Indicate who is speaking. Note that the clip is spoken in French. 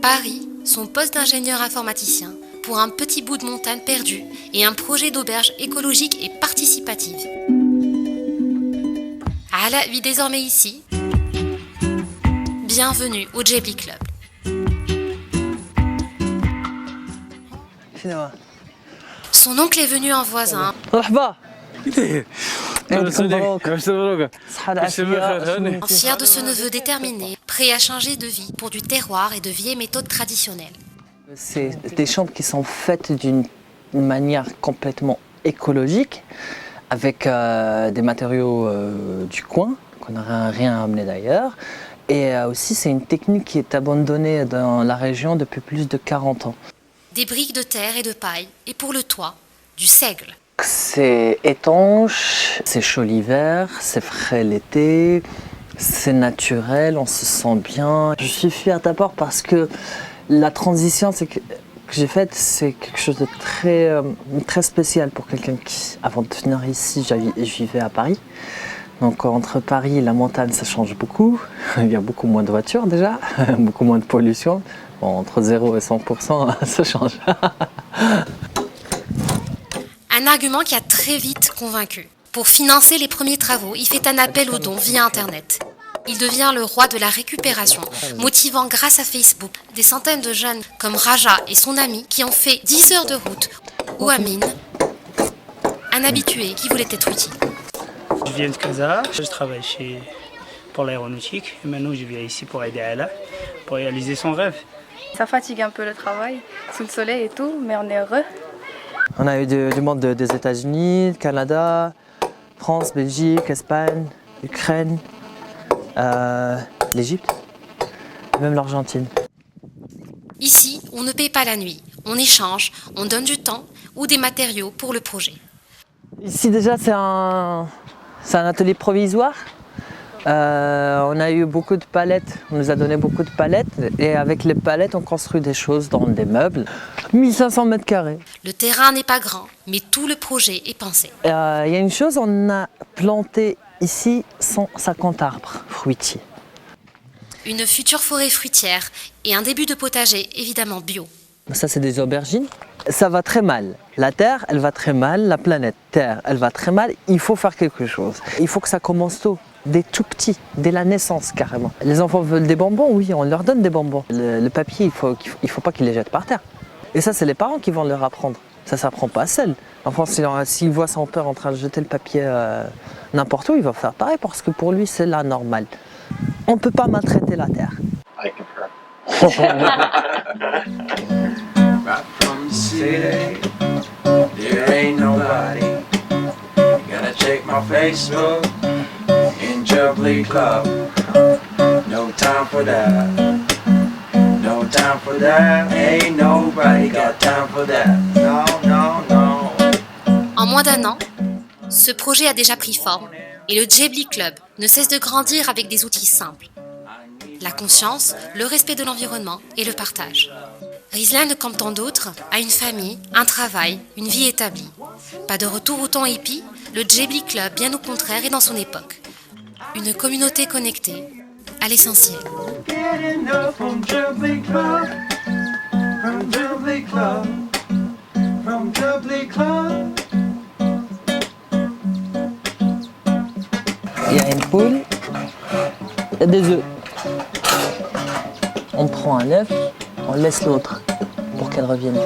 Speaker 1: Paris, son poste d'ingénieur informaticien, pour un petit bout de montagne perdu et un projet d'auberge écologique et participative. Ala vit désormais ici. Bienvenue au Jebli Club. Son oncle est venu en voisin. Fier de ce neveu déterminé, prêt à changer de vie pour du terroir et de vieilles méthodes traditionnelles.
Speaker 2: C'est des chambres qui sont faites d'une manière complètement écologique, avec des matériaux du coin, qu'on n'a rien amené d'ailleurs. Et aussi, c'est une technique qui est abandonnée dans la région depuis plus de 40 ans.
Speaker 1: Des briques de terre et de paille, et pour le toit, du seigle.
Speaker 2: C'est étanche, c'est chaud l'hiver, c'est frais l'été, c'est naturel, on se sent bien. Je suis fier d'abord parce que la transition que j'ai faite, c'est quelque chose de très spécial pour quelqu'un qui, avant de venir ici, je vivais à Paris. Donc entre Paris et la montagne, ça change beaucoup. Il y a beaucoup moins de voitures déjà, beaucoup moins de pollution. Bon, entre 0 et 100%, ça change.
Speaker 1: Un argument qui a très vite convaincu. Pour financer les premiers travaux, il fait un appel aux dons via Internet. Il devient le roi de la récupération, motivant grâce à Facebook des centaines de jeunes comme Raja et son ami qui ont fait 10 heures de route, ou Amine, un habitué qui voulait être utile.
Speaker 3: Je viens de Casa, je travaille pour l'aéronautique et maintenant je viens ici pour aider Ala, pour réaliser son rêve.
Speaker 4: Ça fatigue un peu le travail, sous le soleil et tout, mais on est heureux.
Speaker 2: On a eu du monde des États-Unis, Canada, France, Belgique, Espagne, Ukraine, l'Égypte, même l'Argentine.
Speaker 1: Ici, on ne paie pas la nuit. On échange, on donne du temps ou des matériaux pour le projet.
Speaker 2: Ici déjà, c'est un atelier provisoire. On a eu beaucoup de palettes, on nous a donné beaucoup de palettes et avec les palettes on construit des choses dans des meubles. 1500 mètres carrés.
Speaker 1: Le terrain n'est pas grand, mais tout le projet est pensé.
Speaker 2: Il y a une chose, on a planté ici 150 arbres fruitiers.
Speaker 1: Une future forêt fruitière et un début de potager évidemment bio.
Speaker 2: Ça c'est des aubergines. Ça va très mal. La Terre, elle va très mal. La planète Terre, elle va très mal. Il faut faire quelque chose. Il faut que ça commence tôt. Des tout petits, dès la naissance carrément. Les enfants veulent des bonbons, oui, on leur donne des bonbons. Le papier, il faut pas qu'ils les jettent par terre. Et ça, c'est les parents qui vont leur apprendre. Ça s'apprend pas seul. L'enfant, s'il voit son père en train de jeter le papier n'importe où, il va faire pareil parce que pour lui, c'est la normale. On ne peut pas maltraiter la terre.
Speaker 5: I concur. Right from the city, there ain't nobody. Gotta check my Facebook. In Jebli Club, no time for that. No time for that. Ain't nobody got time for that. No, no, no.
Speaker 1: En moins d'un an, ce projet a déjà pris forme et le Jebli Club ne cesse de grandir avec des outils simples. La conscience, le respect de l'environnement et le partage. Rizlan, comme tant d'autres, a une famille, un travail, une vie établie. Pas de retour au temps hippie, le Jebli Club, bien au contraire, est dans son époque. Une communauté connectée à l'essentiel.
Speaker 2: Il y a une poule et des œufs. On prend un œuf, on laisse l'autre pour qu'elle revienne.